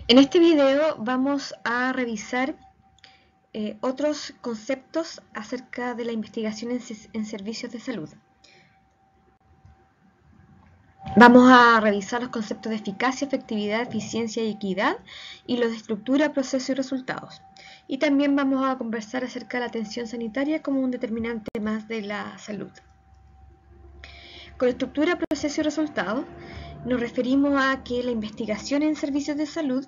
En este video vamos a revisar otros conceptos acerca de la investigación en servicios de salud. Vamos a revisar los conceptos de eficacia, efectividad, eficiencia y equidad y los de estructura, proceso y resultados. Y también vamos a conversar acerca de la atención sanitaria como un determinante más de la salud. Con estructura, proceso y resultados nos referimos a que la investigación en servicios de salud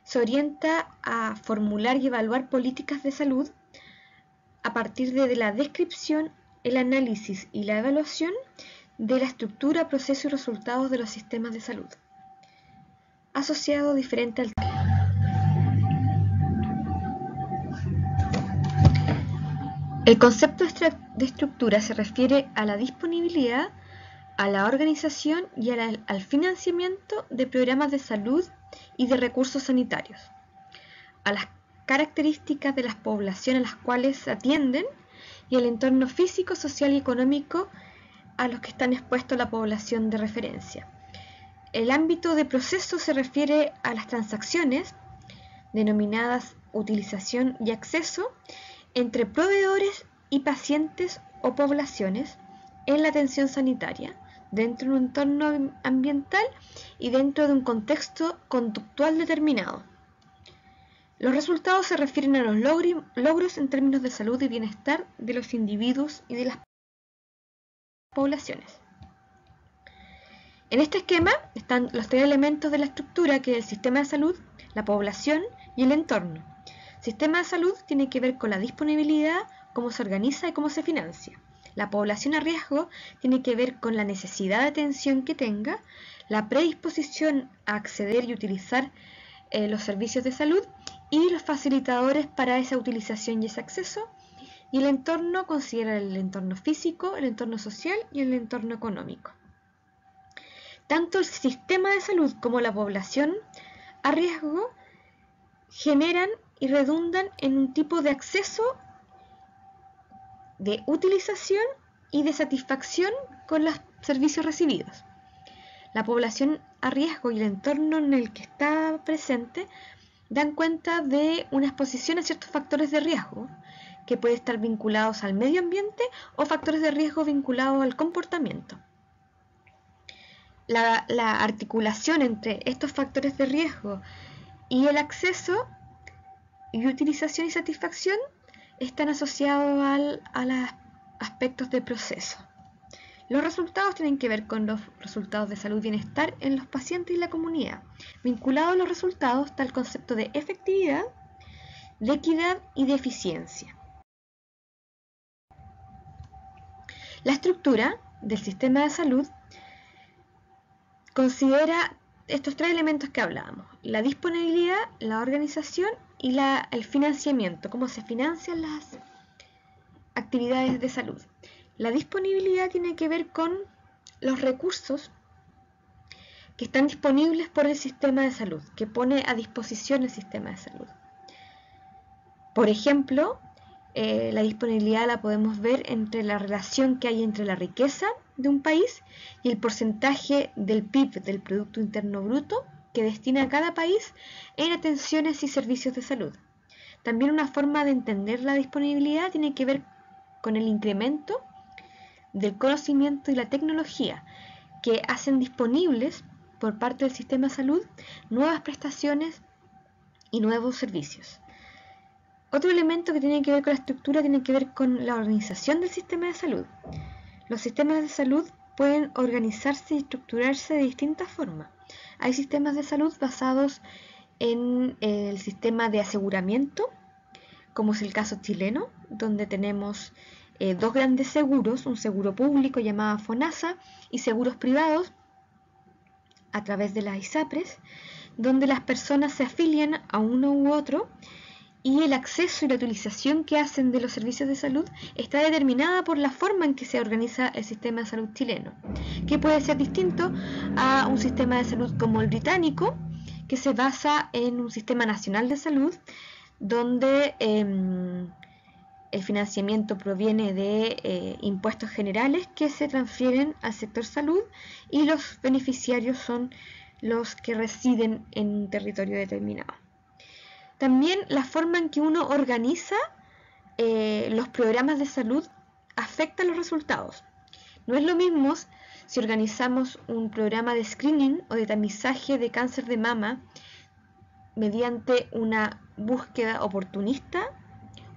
se orienta a formular y evaluar políticas de salud a partir de la descripción, el análisis y la evaluación de la estructura, proceso y resultados de los sistemas de salud, asociado diferente al... El concepto de estructura se refiere a la disponibilidad, a la organización y al financiamiento de programas de salud y de recursos sanitarios, a las características de las poblaciones a las cuales se atienden y el entorno físico, social y económico a los que están expuestos la población de referencia. El ámbito de proceso se refiere a las transacciones denominadas utilización y acceso entre proveedores y pacientes o poblaciones en la atención sanitaria, dentro de un entorno ambiental y dentro de un contexto conductual determinado. Los resultados se refieren a los logros en términos de salud y bienestar de los individuos y de las poblaciones. En este esquema están los tres elementos de la estructura, que es el sistema de salud, la población y el entorno. El sistema de salud tiene que ver con la disponibilidad, cómo se organiza y cómo se financia. La población a riesgo tiene que ver con la necesidad de atención que tenga, la predisposición a acceder y utilizar los servicios de salud y los facilitadores para esa utilización y ese acceso. Y el entorno considera el entorno físico, el entorno social y el entorno económico. Tanto el sistema de salud como la población a riesgo generan y redundan en un tipo de acceso, de utilización y de satisfacción con los servicios recibidos. La población a riesgo y el entorno en el que está presente dan cuenta de una exposición a ciertos factores de riesgo que pueden estar vinculados al medio ambiente o factores de riesgo vinculados al comportamiento. La articulación entre estos factores de riesgo y el acceso y utilización y satisfacción están asociados a los aspectos de proceso. Los resultados tienen que ver con los resultados de salud y bienestar en los pacientes y la comunidad. Vinculado a los resultados está el concepto de efectividad, de equidad y de eficiencia. La estructura del sistema de salud considera estos tres elementos que hablábamos: la disponibilidad, la organización y el financiamiento, cómo se financian las actividades de salud. La disponibilidad tiene que ver con los recursos que están disponibles por el sistema de salud, que pone a disposición el sistema de salud. Por ejemplo, la disponibilidad la podemos ver entre la relación que hay entre la riqueza de un país y el porcentaje del PIB, del Producto Interno Bruto, que destina a cada país en atenciones y servicios de salud. También una forma de entender la disponibilidad tiene que ver con el incremento del conocimiento y la tecnología que hacen disponibles por parte del sistema de salud nuevas prestaciones y nuevos servicios. Otro elemento que tiene que ver con la estructura tiene que ver con la organización del sistema de salud. Los sistemas de salud pueden organizarse y estructurarse de distintas formas. Hay sistemas de salud basados en el sistema de aseguramiento, como es el caso chileno, donde tenemos dos grandes seguros, un seguro público llamado FONASA y seguros privados a través de las ISAPRES, donde las personas se afilian a uno u otro y el acceso y la utilización que hacen de los servicios de salud está determinada por la forma en que se organiza el sistema de salud chileno, que puede ser distinto a un sistema de salud como el británico, que se basa en un sistema nacional de salud, donde el financiamiento proviene de impuestos generales que se transfieren al sector salud y los beneficiarios son los que residen en un territorio determinado. También la forma en que uno organiza los programas de salud afecta los resultados. No es lo mismo si organizamos un programa de screening o de tamizaje de cáncer de mama mediante una búsqueda oportunista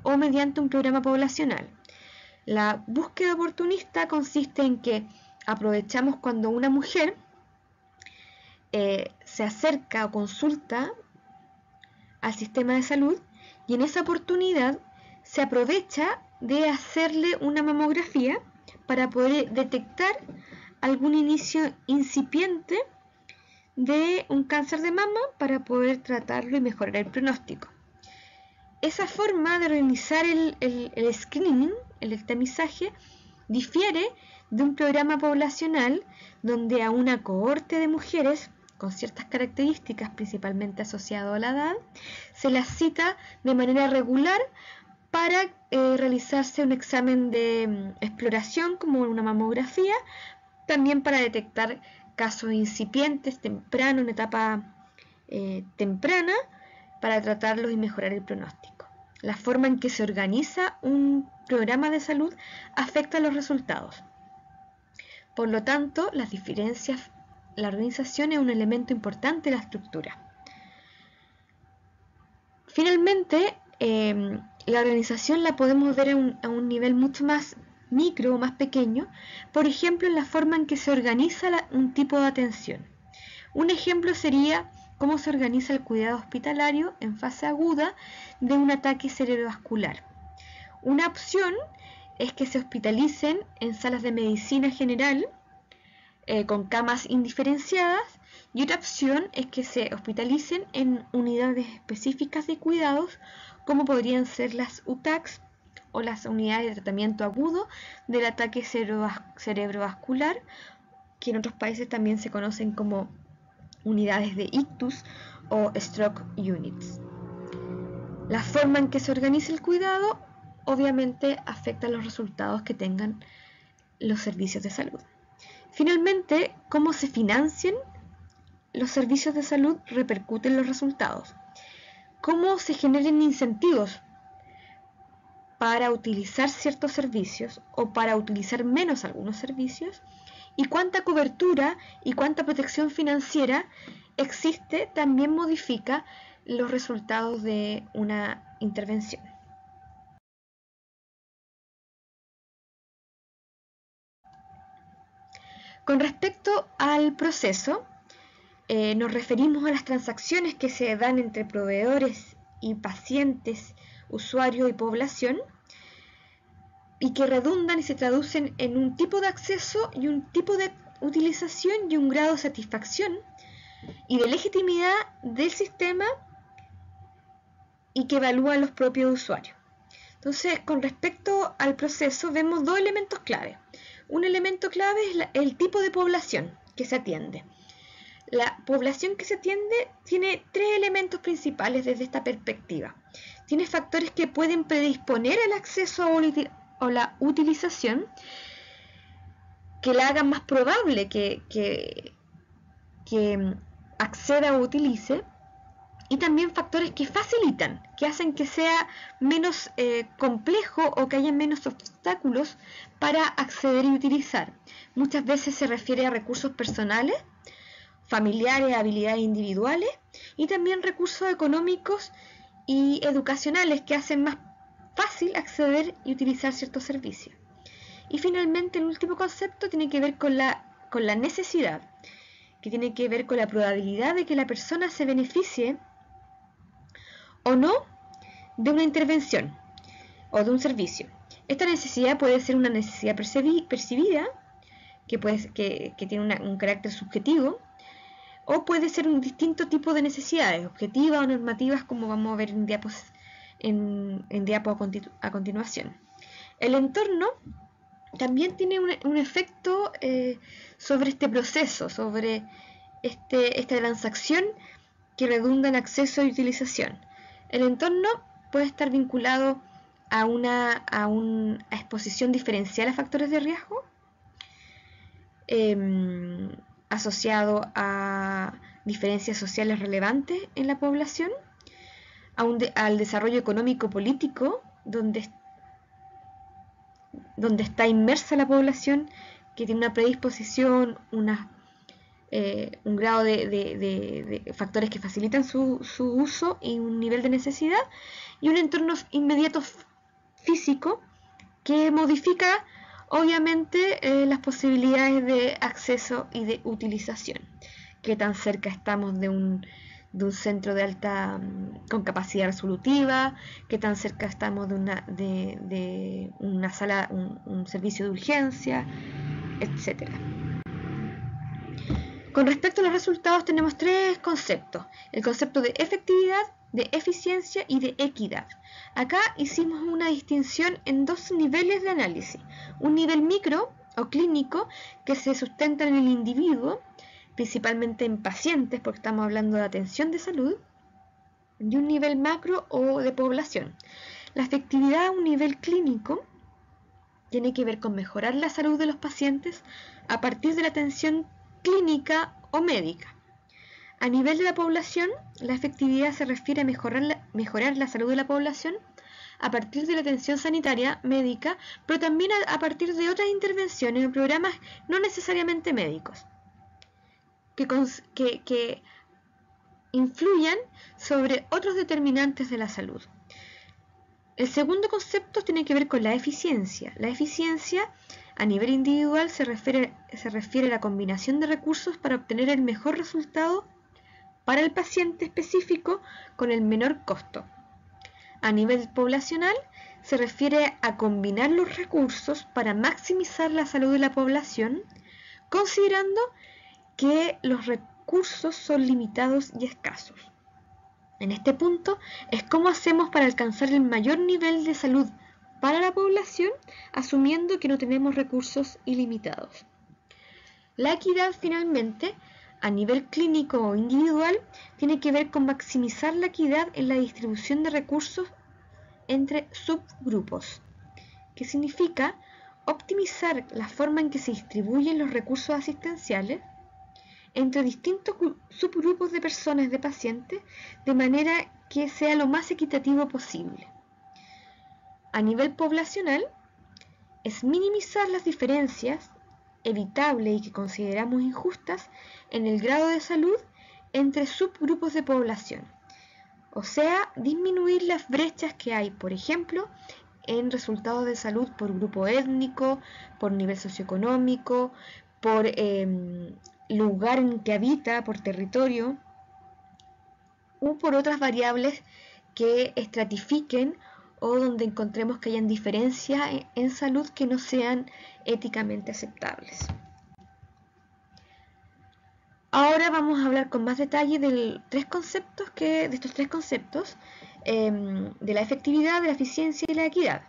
o mediante un programa poblacional. La búsqueda oportunista consiste en que aprovechamos cuando una mujer se acerca o consulta al sistema de salud y en esa oportunidad se aprovecha de hacerle una mamografía para poder detectar algún inicio incipiente de un cáncer de mama para poder tratarlo y mejorar el pronóstico. Esa forma de organizar el screening, el tamizaje, difiere de un programa poblacional donde a una cohorte de mujeres con ciertas características, principalmente asociado a la edad, se las cita de manera regular para realizarse un examen de exploración como una mamografía, también para detectar casos incipientes temprano, en etapa temprana, para tratarlos y mejorar el pronóstico. La forma en que se organiza un programa de salud afecta los resultados. Por lo tanto, las diferencias, la organización es un elemento importante de la estructura. Finalmente, la organización la podemos ver a un nivel mucho más micro o más pequeño, por ejemplo, en la forma en que se organiza un tipo de atención. Un ejemplo sería cómo se organiza el cuidado hospitalario en fase aguda de un ataque cerebrovascular. Una opción es que se hospitalicen en salas de medicina general con camas indiferenciadas, y otra opción es que se hospitalicen en unidades específicas de cuidados, como podrían ser las UTACs o las unidades de tratamiento agudo del ataque cerebrovascular, que en otros países también se conocen como unidades de ictus o stroke units. La forma en que se organiza el cuidado obviamente afecta los resultados que tengan los servicios de salud. Finalmente, cómo se financian los servicios de salud repercute en los resultados. Cómo se generen incentivos para utilizar ciertos servicios o para utilizar menos algunos servicios, y cuánta cobertura y cuánta protección financiera existe también modifica los resultados de una intervención. Con respecto al proceso, nos referimos a las transacciones que se dan entre proveedores y pacientes, usuarios y población, y que redundan y se traducen en un tipo de acceso y un tipo de utilización y un grado de satisfacción y de legitimidad del sistema y que evalúa a los propios usuarios. Entonces, con respecto al proceso, vemos dos elementos clave. Un elemento clave es el tipo de población que se atiende. La población que se atiende tiene tres elementos principales desde esta perspectiva. Tiene factores que pueden predisponer al acceso o la utilización, que la hagan más probable que acceda o utilice, y también factores que facilitan, que hacen que sea menos complejo o que haya menos obstáculos para acceder y utilizar. Muchas veces se refiere a recursos personales, familiares, habilidades individuales y también recursos económicos y educacionales que hacen más fácil acceder y utilizar ciertos servicios. Y finalmente el último concepto tiene que ver con la necesidad, que tiene que ver con la probabilidad de que la persona se beneficie o no de una intervención o de un servicio. Esta necesidad puede ser una necesidad percibida, que tiene un carácter subjetivo, o puede ser un distinto tipo de necesidades, objetivas o normativas, como vamos a ver en diapo a continuación. El entorno también tiene un efecto sobre este proceso, sobre esta transacción que redunda en acceso y utilización. El entorno puede estar vinculado a una exposición diferencial a factores de riesgo, asociado a diferencias sociales relevantes en la población, al desarrollo económico-político, donde está inmersa la población, que tiene una predisposición, un grado de factores que facilitan su uso y un nivel de necesidad, y un entorno inmediato físico que modifica obviamente las posibilidades de acceso y de utilización. Qué tan cerca estamos de un centro de alta con capacidad resolutiva, qué tan cerca estamos de una sala, un servicio de urgencia, etcétera. Con respecto a los resultados tenemos tres conceptos: el concepto de efectividad, de eficiencia y de equidad. Acá hicimos una distinción en dos niveles de análisis: un nivel micro o clínico, que se sustenta en el individuo, principalmente en pacientes, porque estamos hablando de atención de salud, y un nivel macro o de población. La efectividad a un nivel clínico tiene que ver con mejorar la salud de los pacientes a partir de la atención clínica o médica. A nivel de la población, la efectividad se refiere a mejorar la salud de la población a partir de la atención sanitaria médica, pero también a partir de otras intervenciones en programas no necesariamente médicos, que influyan sobre otros determinantes de la salud. El segundo concepto tiene que ver con la eficiencia. La eficiencia a nivel individual se refiere a la combinación de recursos para obtener el mejor resultado para el paciente específico con el menor costo. A nivel poblacional se refiere a combinar los recursos para maximizar la salud de la población, considerando que los recursos son limitados y escasos. En este punto es cómo hacemos para alcanzar el mayor nivel de salud para la población, asumiendo que no tenemos recursos ilimitados. La equidad, finalmente, a nivel clínico o individual, tiene que ver con maximizar la equidad en la distribución de recursos entre subgrupos, que significa optimizar la forma en que se distribuyen los recursos asistenciales entre distintos subgrupos de personas, de pacientes, de manera que sea lo más equitativo posible. A nivel poblacional, es minimizar las diferencias evitables y que consideramos injustas en el grado de salud entre subgrupos de población. O sea, disminuir las brechas que hay, por ejemplo, en resultados de salud por grupo étnico, por nivel socioeconómico, por lugar en que habita, por territorio, o por otras variables que estratifiquen o donde encontremos que hayan diferencias en salud que no sean éticamente aceptables. Ahora vamos a hablar con más detalle de estos tres conceptos, de la efectividad, de la eficiencia y la equidad.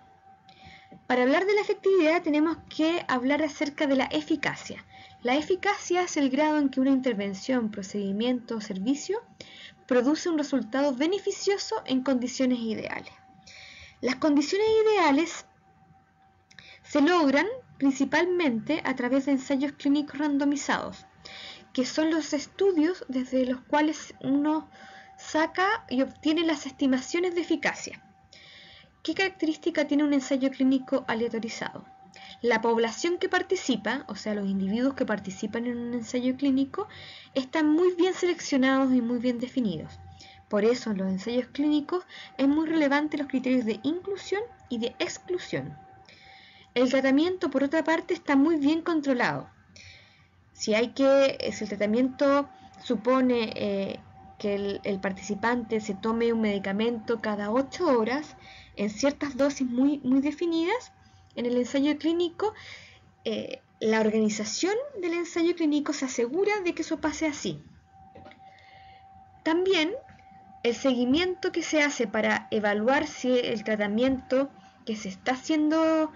Para hablar de la efectividad tenemos que hablar acerca de la eficacia. La eficacia es el grado en que una intervención, procedimiento o servicio produce un resultado beneficioso en condiciones ideales. Las condiciones ideales se logran principalmente a través de ensayos clínicos randomizados, que son los estudios desde los cuales uno saca y obtiene las estimaciones de eficacia. ¿Qué característica tiene un ensayo clínico aleatorizado? La población que participa, o sea, los individuos que participan en un ensayo clínico, están muy bien seleccionados y muy bien definidos. Por eso en los ensayos clínicos es muy relevante los criterios de inclusión y de exclusión. El tratamiento, por otra parte, está muy bien controlado. Si el tratamiento supone que el participante se tome un medicamento cada 8 horas en ciertas dosis muy definidas, en el ensayo clínico, la organización del ensayo clínico se asegura de que eso pase así. También el seguimiento que se hace para evaluar si el tratamiento que se está haciendo,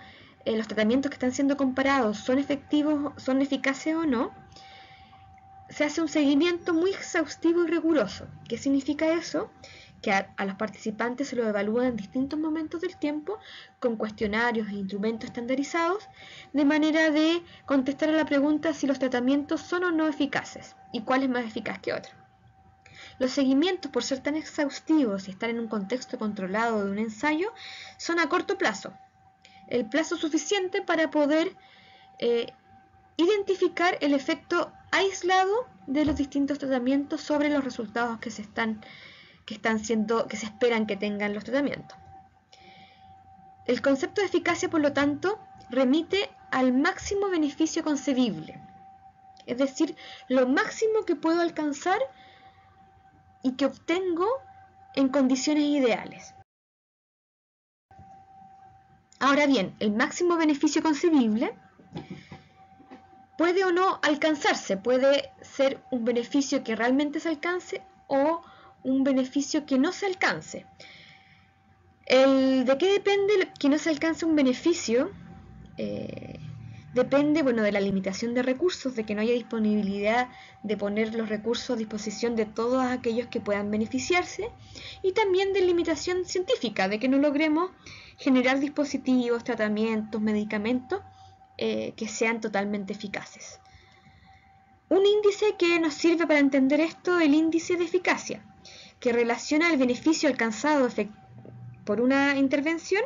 los tratamientos que están siendo comparados son efectivos, son eficaces o no, se hace un seguimiento muy exhaustivo y riguroso. ¿Qué significa eso? Que a los participantes se los evalúa en distintos momentos del tiempo con cuestionarios e instrumentos estandarizados, de manera de contestar a la pregunta si los tratamientos son o no eficaces y cuál es más eficaz que otro. Los seguimientos, por ser tan exhaustivos y estar en un contexto controlado de un ensayo, son a corto plazo. El plazo suficiente para poder identificar el efecto aislado de los distintos tratamientos sobre los resultados que se esperan que tengan los tratamientos. El concepto de eficacia, por lo tanto, remite al máximo beneficio concebible, es decir, lo máximo que puedo alcanzar y que obtengo en condiciones ideales. Ahora bien, el máximo beneficio concebible puede o no alcanzarse, puede ser un beneficio que realmente se alcance o un beneficio que no se alcance. ¿De qué depende que no se alcance un beneficio? Depende, de la limitación de recursos, de que no haya disponibilidad de poner los recursos a disposición de todos aquellos que puedan beneficiarse, y también de limitación científica, de que no logremos generar dispositivos, tratamientos, medicamentos que sean totalmente eficaces. Un índice que nos sirve para entender esto, el índice de eficacia, que relaciona el beneficio alcanzado por una intervención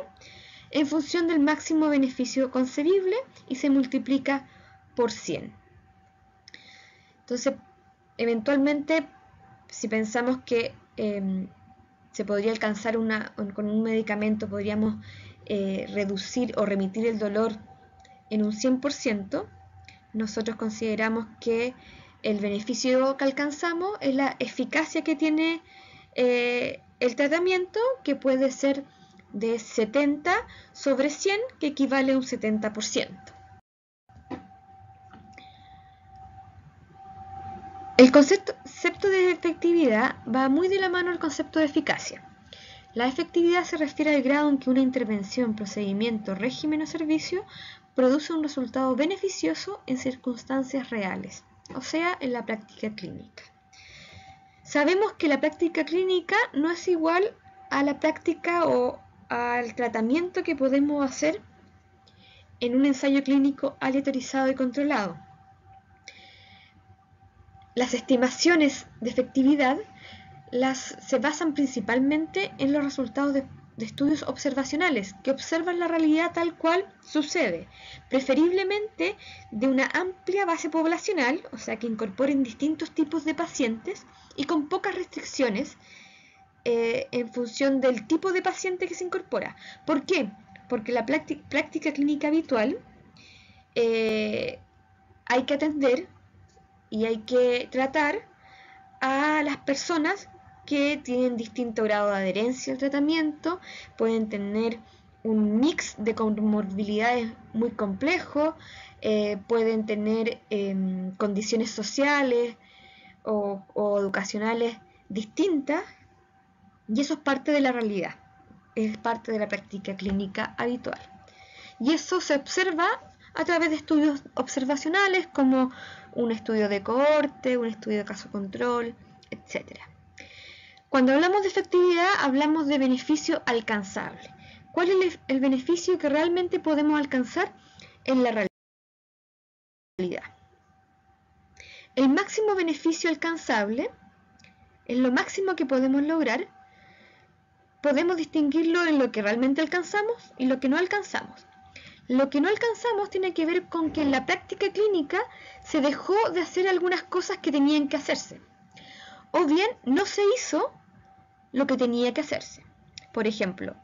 en función del máximo beneficio concebible y se multiplica por 100. Entonces, eventualmente, si pensamos que se podría alcanzar con un medicamento, podríamos reducir o remitir el dolor en un 100%, nosotros consideramos que el beneficio que alcanzamos es la eficacia que tiene el tratamiento, que puede ser de 70 sobre 100, que equivale a un 70%. El concepto de efectividad va muy de la mano al concepto de eficacia. La efectividad se refiere al grado en que una intervención, procedimiento, régimen o servicio produce un resultado beneficioso en circunstancias reales, o sea, en la práctica clínica. Sabemos que la práctica clínica no es igual a la práctica o al tratamiento que podemos hacer en un ensayo clínico aleatorizado y controlado. Las estimaciones de efectividad se basan principalmente en los resultados de estudios observacionales que observan la realidad tal cual sucede, preferiblemente de una amplia base poblacional, o sea que incorporen distintos tipos de pacientes y con pocas restricciones en función del tipo de paciente que se incorpora. ¿Por qué? Porque la práctica clínica habitual hay que atender y hay que tratar a las personas que tienen distinto grado de adherencia al tratamiento, pueden tener un mix de comorbilidades muy complejo, pueden tener condiciones sociales o educacionales distintas, y eso es parte de la realidad, es parte de la práctica clínica habitual. Y eso se observa a través de estudios observacionales como un estudio de cohorte, un estudio de caso control, etc. Cuando hablamos de efectividad, hablamos de beneficio alcanzable. ¿Cuál es el beneficio que realmente podemos alcanzar en la realidad? El máximo beneficio alcanzable es lo máximo que podemos lograr. Podemos distinguirlo en lo que realmente alcanzamos y lo que no alcanzamos. Lo que no alcanzamos tiene que ver con que en la práctica clínica se dejó de hacer algunas cosas que tenían que hacerse, o bien no se hizo lo que tenía que hacerse. Por ejemplo,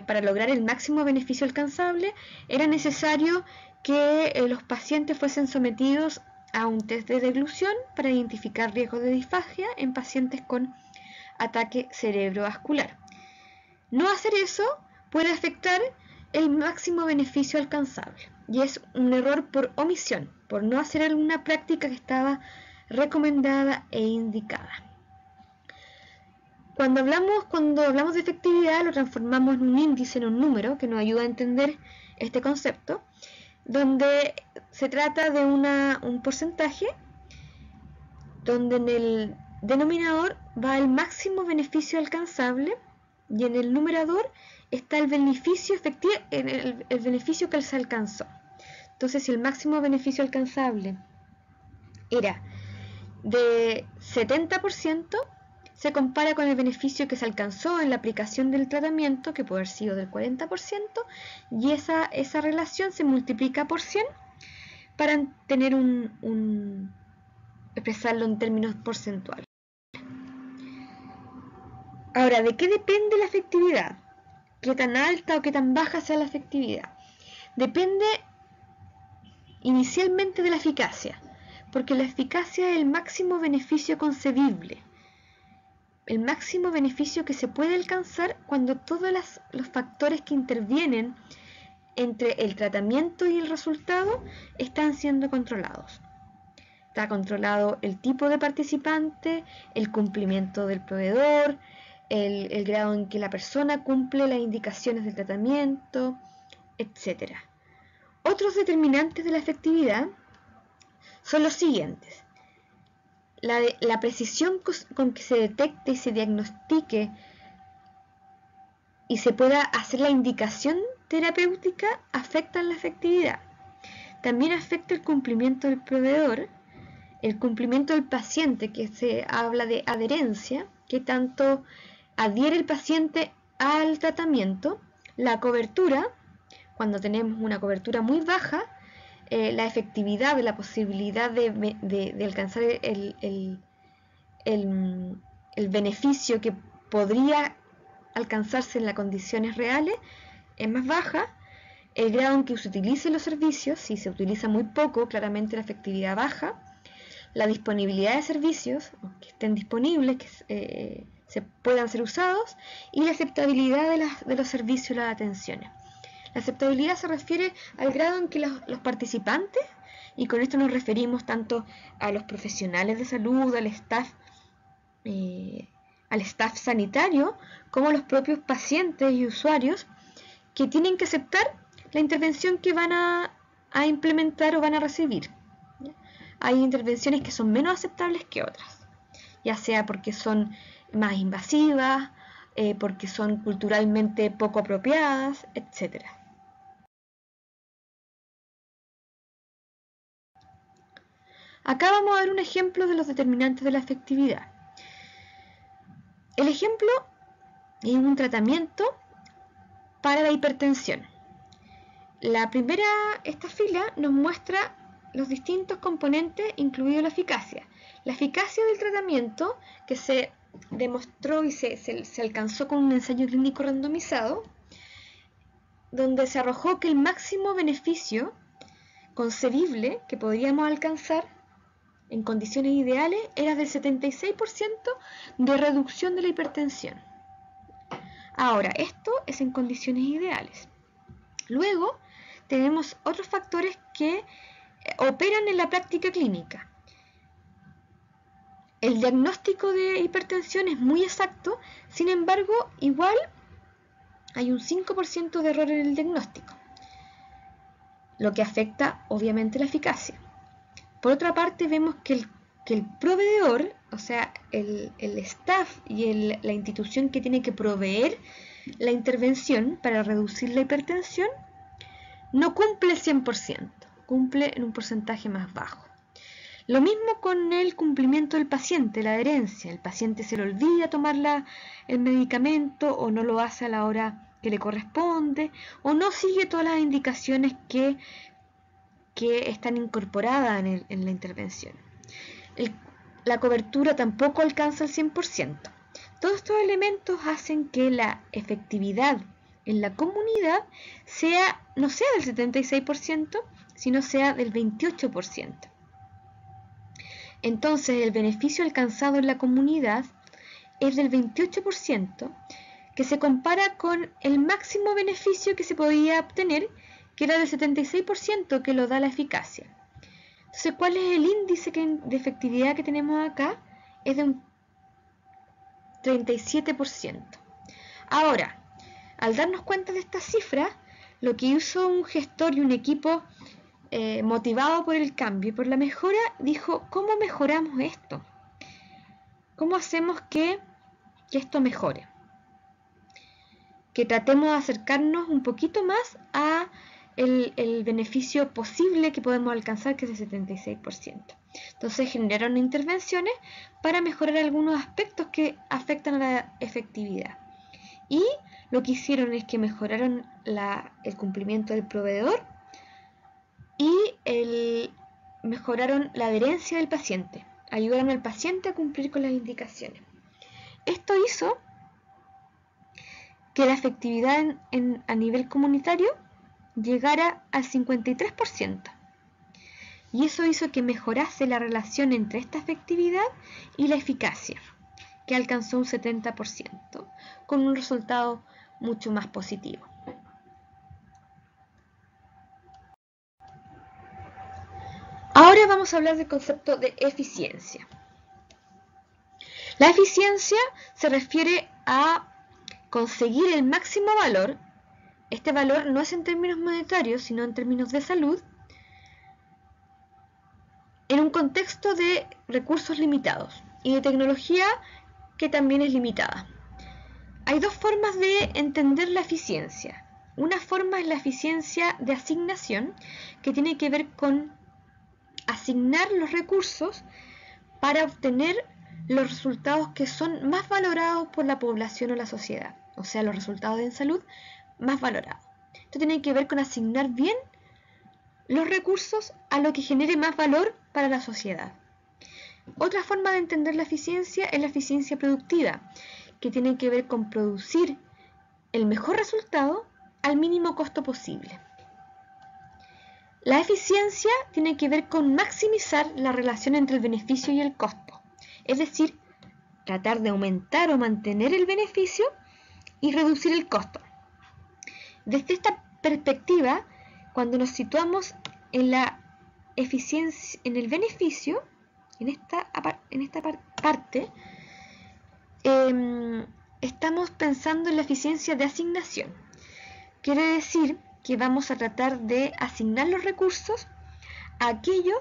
para lograr el máximo beneficio alcanzable era necesario que los pacientes fuesen sometidos a un test de deglución para identificar riesgos de disfagia en pacientes con ataque cerebrovascular. No hacer eso puede afectar el máximo beneficio alcanzable, y es un error por omisión, por no hacer alguna práctica que estaba recomendada e indicada. Cuando hablamos de efectividad, lo transformamos en un índice, en un número, que nos ayuda a entender este concepto, donde se trata de un porcentaje, donde en el denominador va el máximo beneficio alcanzable y en el numerador está el beneficio efectivo, el beneficio que se alcanzó. Entonces, si el máximo beneficio alcanzable era de 70% se compara con el beneficio que se alcanzó en la aplicación del tratamiento, que puede haber sido del 40%, y esa relación se multiplica por 100 para tener expresarlo en términos porcentuales. Ahora, ¿de qué depende la efectividad? ¿Qué tan alta o qué tan baja sea la efectividad? Depende inicialmente de la eficacia, porque la eficacia es el máximo beneficio concebible, el máximo beneficio que se puede alcanzar cuando todos los factores que intervienen entre el tratamiento y el resultado están siendo controlados. Está controlado el tipo de participante, el cumplimiento del proveedor, el grado en que la persona cumple las indicaciones del tratamiento, etc. Otros determinantes de la efectividad son los siguientes: la precisión con que se detecte y se diagnostique y se pueda hacer la indicación terapéutica afecta la efectividad. También afecta el cumplimiento del proveedor, el cumplimiento del paciente, que se habla de adherencia, que tanto adhiere el paciente al tratamiento, la cobertura, cuando tenemos una cobertura muy baja, la efectividad de la posibilidad de alcanzar el beneficio que podría alcanzarse en las condiciones reales es más baja. El grado en que se utilicen los servicios, si se utiliza muy poco, claramente la efectividad baja. La disponibilidad de servicios, que estén disponibles, que se puedan ser usados, y la aceptabilidad de los servicios y las atenciones. La aceptabilidad se refiere al grado en que los participantes, y con esto nos referimos tanto a los profesionales de salud, al staff sanitario, como a los propios pacientes y usuarios, que tienen que aceptar la intervención que van a implementar o van a recibir. Hay intervenciones que son menos aceptables que otras, ya sea porque son más invasivas, porque son culturalmente poco apropiadas, etc. Acá vamos a ver un ejemplo de los determinantes de la efectividad. El ejemplo es un tratamiento para la hipertensión. Esta fila nos muestra los distintos componentes, incluido la eficacia. La eficacia del tratamiento, que se demostró y se alcanzó con un ensayo clínico randomizado, donde se arrojó que el máximo beneficio concebible que podríamos alcanzar en condiciones ideales era del 76% de reducción de la hipertensión. Ahora, esto es en condiciones ideales. Luego, tenemos otros factores que operan en la práctica clínica. El diagnóstico de hipertensión es muy exacto, sin embargo, igual hay un 5% de error en el diagnóstico, lo que afecta obviamente la eficacia. Por otra parte, vemos que el proveedor, o sea, el staff y la institución que tiene que proveer la intervención para reducir la hipertensión, no cumple el 100%, cumple en un porcentaje más bajo. Lo mismo con el cumplimiento del paciente, la adherencia. El paciente se le olvida tomar el medicamento, o no lo hace a la hora que le corresponde, o no sigue todas las indicaciones que están incorporadas en la intervención. La cobertura tampoco alcanza el 100%. Todos estos elementos hacen que la efectividad en la comunidad no sea del 76%, sino sea del 28%. Entonces, el beneficio alcanzado en la comunidad es del 28%, que se compara con el máximo beneficio que se podía obtener, que era del 76%, que lo da la eficacia. Entonces, ¿cuál es el índice de efectividad que tenemos acá? Es de un 37%. Ahora, al darnos cuenta de estas cifras, lo que hizo un gestor y un equipo motivado por el cambio y por la mejora, dijo: ¿cómo mejoramos esto? ¿Cómo hacemos que esto mejore? Que tratemos de acercarnos un poquito más a el beneficio posible que podemos alcanzar, que es el 76%. Entonces generaron intervenciones para mejorar algunos aspectos que afectan a la efectividad. Y lo que hicieron es que mejoraron el cumplimiento del proveedor y mejoraron la adherencia del paciente. Ayudaron al paciente a cumplir con las indicaciones. Esto hizo que la efectividad a nivel comunitario llegara al 53%. Y eso hizo que mejorase la relación entre esta efectividad y la eficacia, que alcanzó un 70%, con un resultado mucho más positivo. Ahora vamos a hablar del concepto de eficiencia. La eficiencia se refiere a conseguir el máximo valor. Este valor no es en términos monetarios, sino en términos de salud, en un contexto de recursos limitados y de tecnología que también es limitada. Hay dos formas de entender la eficiencia. Una forma es la eficiencia de asignación, que tiene que ver con asignar los recursos para obtener los resultados que son más valorados por la población o la sociedad, o sea, los resultados en salud más valorados. Esto tiene que ver con asignar bien los recursos a lo que genere más valor para la sociedad. Otra forma de entender la eficiencia es la eficiencia productiva, que tiene que ver con producir el mejor resultado al mínimo costo posible. La eficiencia tiene que ver con maximizar la relación entre el beneficio y el costo, es decir, tratar de aumentar o mantener el beneficio y reducir el costo. Desde esta perspectiva, cuando nos situamos en la eficiencia, en el beneficio, en esta parte, estamos pensando en la eficiencia de asignación. Quiere decir que vamos a tratar de asignar los recursos a aquello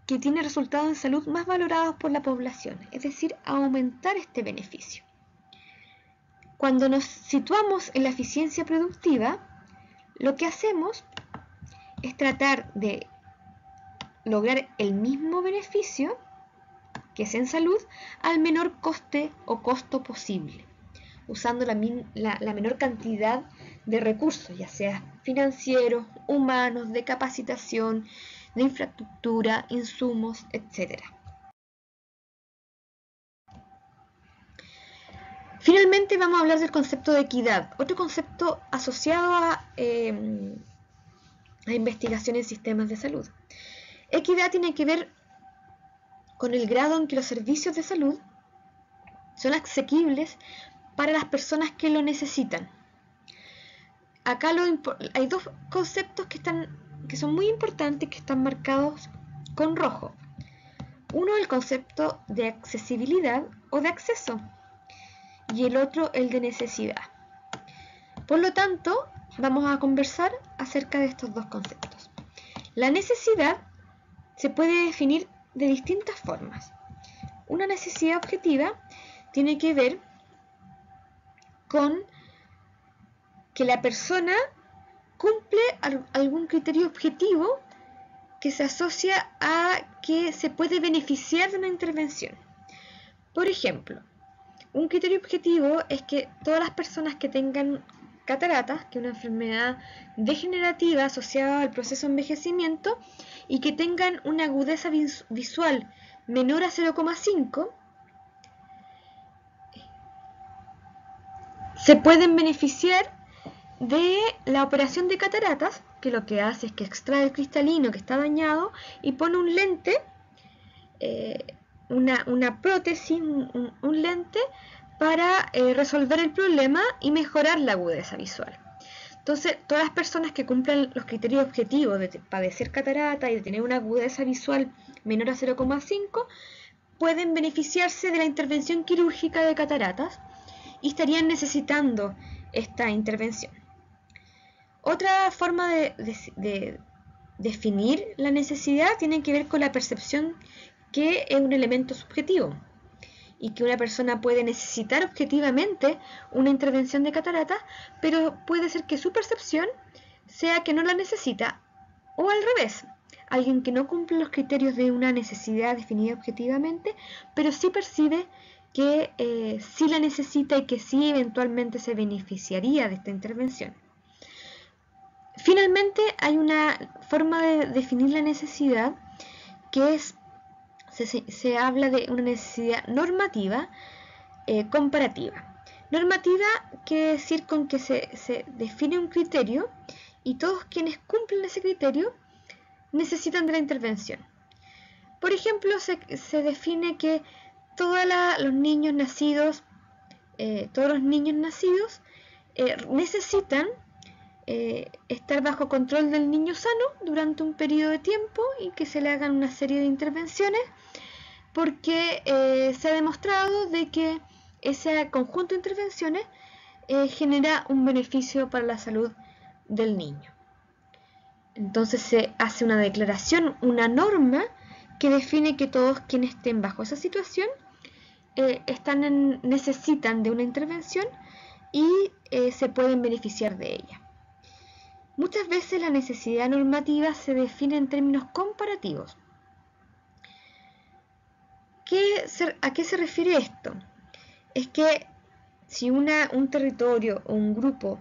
que tiene resultados en salud más valorados por la población, es decir, aumentar este beneficio. Cuando nos situamos en la eficiencia productiva, lo que hacemos es tratar de lograr el mismo beneficio, que es en salud, al menor coste o costo posible, usando la menor cantidad de recursos, ya sea financieros, humanos, de capacitación, de infraestructura, insumos, etc. Finalmente vamos a hablar del concepto de equidad, otro concepto asociado a investigación en sistemas de salud. Equidad tiene que ver con el grado en que los servicios de salud son asequibles para las personas que lo necesitan. Acá hay dos conceptos que son muy importantes, que están marcados con rojo. Uno, el concepto de accesibilidad o de acceso, y el otro, el de necesidad. Por lo tanto, vamos a conversar acerca de estos dos conceptos. La necesidad se puede definir de distintas formas. Una necesidad objetiva tiene que ver con que la persona cumple algún criterio objetivo que se asocia a que se puede beneficiar de una intervención. Por ejemplo, un criterio objetivo es que todas las personas que tengan cataratas, que es una enfermedad degenerativa asociada al proceso de envejecimiento, y que tengan una agudeza visual menor a 0,5, se pueden beneficiar de la operación de cataratas, que lo que hace es que extrae el cristalino que está dañado y pone un lente, una prótesis, un lente para resolver el problema y mejorar la agudeza visual. Entonces, todas las personas que cumplan los criterios objetivos de padecer catarata y de tener una agudeza visual menor a 0,5 pueden beneficiarse de la intervención quirúrgica de cataratas y estarían necesitando esta intervención. Otra forma de definir la necesidad tiene que ver con la percepción, que es un elemento subjetivo y que una persona puede necesitar objetivamente una intervención de cataratas, pero puede ser que su percepción sea que no la necesita, o al revés, alguien que no cumple los criterios de una necesidad definida objetivamente, pero sí percibe que sí la necesita y que sí eventualmente se beneficiaría de esta intervención. Finalmente, hay una forma de definir la necesidad que es, se habla de una necesidad normativa comparativa. Normativa quiere decir con que se define un criterio y todos quienes cumplen ese criterio necesitan de la intervención. Por ejemplo, se define que todos los niños nacidos necesitan estar bajo control del niño sano durante un periodo de tiempo y que se le hagan una serie de intervenciones, porque se ha demostrado de que ese conjunto de intervenciones genera un beneficio para la salud del niño. Entonces se hace una declaración, una norma que define que todos quienes estén bajo esa situación necesitan de una intervención y se pueden beneficiar de ella. Muchas veces la necesidad normativa se define en términos comparativos. ¿A qué se refiere esto? Es que si un territorio o un grupo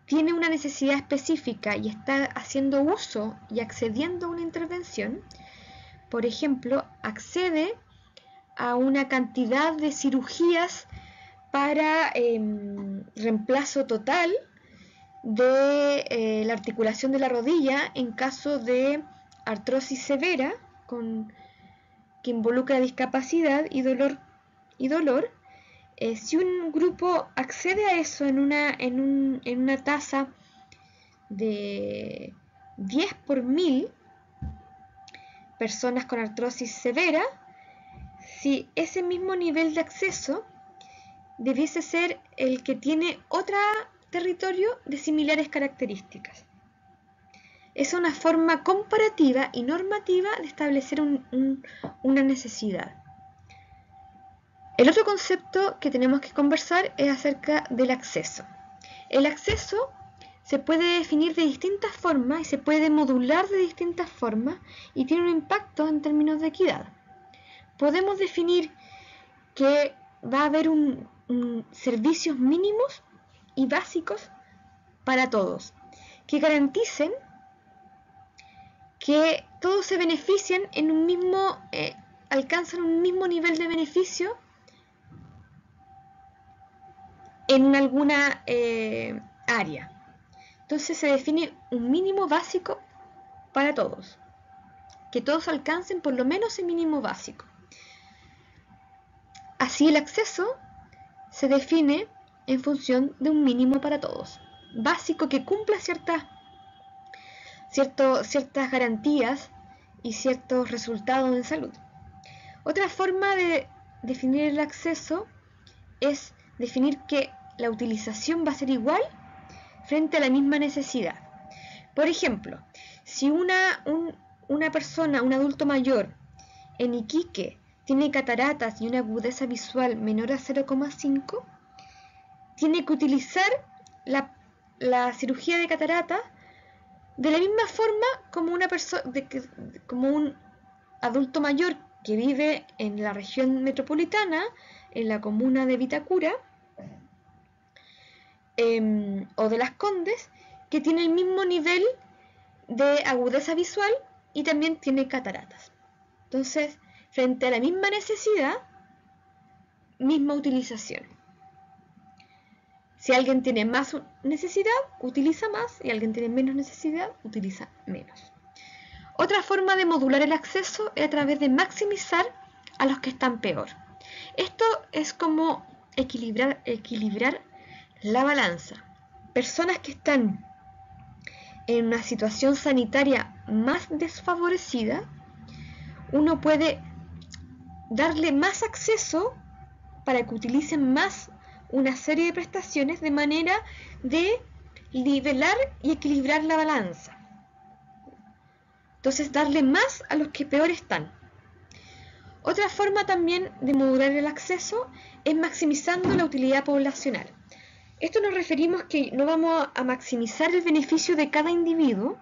tiene una necesidad específica y está haciendo uso y accediendo a una intervención, por ejemplo, accede a una cantidad de cirugías para reemplazo total de la articulación de la rodilla en caso de artrosis severa que involucra discapacidad y dolor. Si un grupo accede a eso en una tasa de 10 por 1000 personas con artrosis severa, si ese mismo nivel de acceso debiese ser el que tiene otro territorio de similares características. Es una forma comparativa y normativa de establecer una necesidad. El otro concepto que tenemos que conversar es acerca del acceso. El acceso se puede definir de distintas formas y se puede modular de distintas formas y tiene un impacto en términos de equidad. Podemos definir que va a haber servicios mínimos y básicos para todos, que garanticen que todos se benefician alcanzan un mismo nivel de beneficio en alguna área. Entonces se define un mínimo básico para todos, que todos alcancen por lo menos el mínimo básico. Así el acceso se define en función de un mínimo para todos, básico que cumpla ciertas garantías y ciertos resultados en salud. Otra forma de definir el acceso es definir que la utilización va a ser igual frente a la misma necesidad. Por ejemplo, si una persona, un adulto mayor en Iquique tiene cataratas y una agudeza visual menor a 0,5, tiene que utilizar la cirugía de catarata de la misma forma como un adulto mayor que vive en la región metropolitana, en la comuna de Vitacura o de Las Condes, que tiene el mismo nivel de agudeza visual y también tiene cataratas. Entonces, frente a la misma necesidad, misma utilización. Si alguien tiene más necesidad, utiliza más, y alguien tiene menos necesidad, utiliza menos. Otra forma de modular el acceso es a través de maximizar a los que están peor. Esto es como equilibrar la balanza. Personas que están en una situación sanitaria más desfavorecida, uno puede darle más acceso para que utilicen más una serie de prestaciones de manera de nivelar y equilibrar la balanza. Entonces, darle más a los que peor están. Otra forma también de modular el acceso es maximizando la utilidad poblacional. Esto nos referimos que no vamos a maximizar el beneficio de cada individuo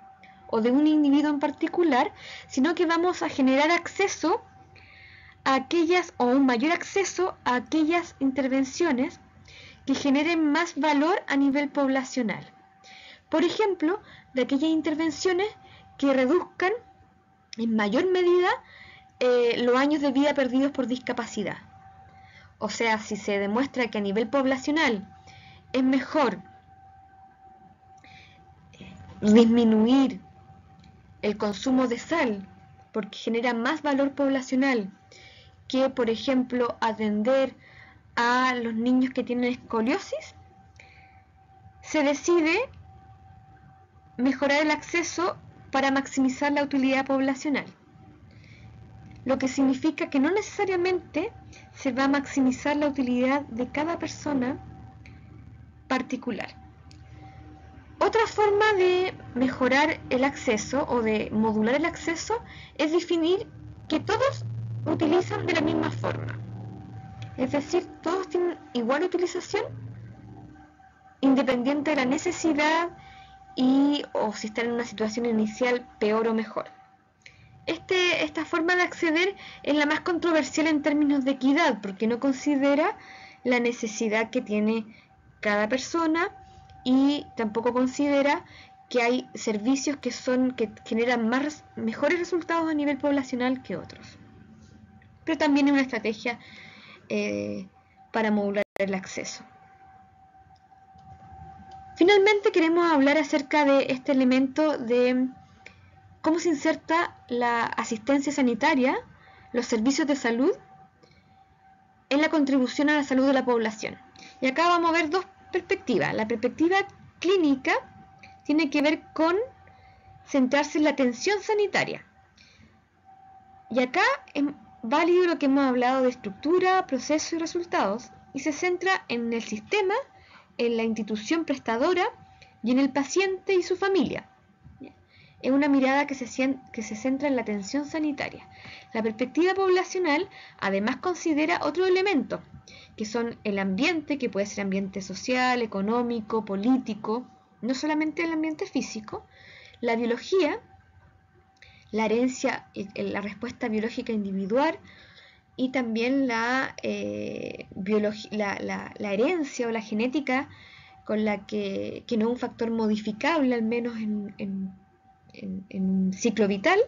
o de un individuo en particular, sino que vamos a generar acceso a aquellas o un mayor acceso a aquellas intervenciones que generen más valor a nivel poblacional. Por ejemplo, de aquellas intervenciones que reduzcan en mayor medida los años de vida perdidos por discapacidad. O sea, si se demuestra que a nivel poblacional es mejor disminuir el consumo de sal porque genera más valor poblacional que, por ejemplo, atender a los niños que tienen escoliosis, se decide mejorar el acceso para maximizar la utilidad poblacional, lo que significa que no necesariamente se va a maximizar la utilidad de cada persona particular. Otra forma de mejorar el acceso o de modular el acceso es definir que todos utilizan de la misma forma. Es decir, todos tienen igual utilización independiente de la necesidad o si están en una situación inicial peor o mejor. Esta forma de acceder es la más controversial en términos de equidad porque no considera la necesidad que tiene cada persona y tampoco considera que hay servicios que generan mejores resultados a nivel poblacional que otros. Pero también es una estrategia para modular el acceso. Finalmente queremos hablar acerca de este elemento de cómo se inserta la asistencia sanitaria, los servicios de salud, en la contribución a la salud de la población. Y acá vamos a ver dos perspectivas. La perspectiva clínica tiene que ver con centrarse en la atención sanitaria. Y acá es válido lo que hemos hablado de estructura, proceso y resultados, y se centra en el sistema, en la institución prestadora y en el paciente y su familia. Es una mirada que se centra en la atención sanitaria. La perspectiva poblacional además considera otros elementos, que son el ambiente, que puede ser ambiente social, económico, político, no solamente el ambiente físico, la biología, la herencia, la respuesta biológica individual y también la herencia o la genética con la que no es un factor modificable, al menos en un ciclo vital,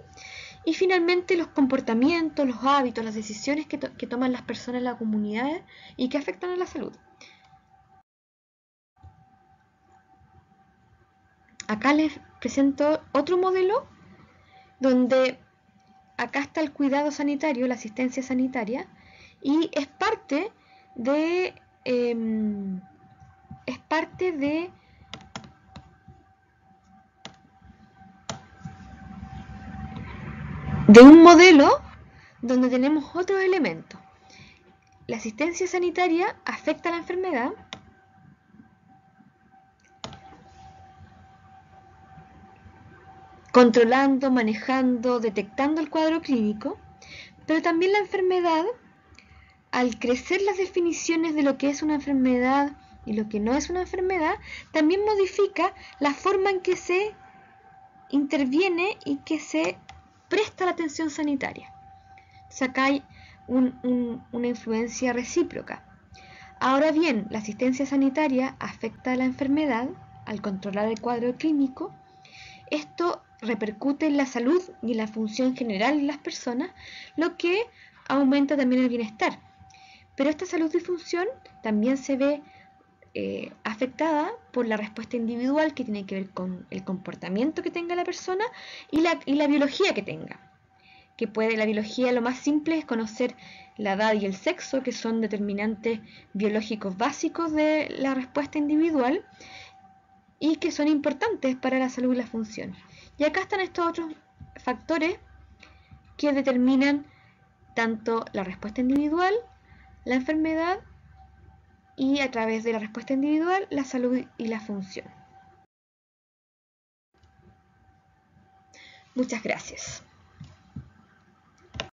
y finalmente los comportamientos, los hábitos, las decisiones que toman las personas en la comunidad y que afectan a la salud. Acá les presento otro modelo donde acá está el cuidado sanitario, la asistencia sanitaria, y es parte de un modelo donde tenemos otros elementos. La asistencia sanitaria afecta a la enfermedad, controlando, manejando, detectando el cuadro clínico, pero también la enfermedad, al crecer las definiciones de lo que es una enfermedad y lo que no es una enfermedad, también modifica la forma en que se interviene y que se presta la atención sanitaria. Entonces acá hay una influencia recíproca. Ahora bien, la asistencia sanitaria afecta a la enfermedad al controlar el cuadro clínico. Esto repercute en la salud y en la función general de las personas, lo que aumenta también el bienestar. Pero esta salud y función también se ve afectada por la respuesta individual, que tiene que ver con el comportamiento que tenga la persona y la biología que tenga. La biología, lo más simple es conocer la edad y el sexo, que son determinantes biológicos básicos de la respuesta individual y que son importantes para la salud y la función. Y acá están estos otros factores que determinan tanto la respuesta individual, la enfermedad y, a través de la respuesta individual, la salud y la función. Muchas gracias.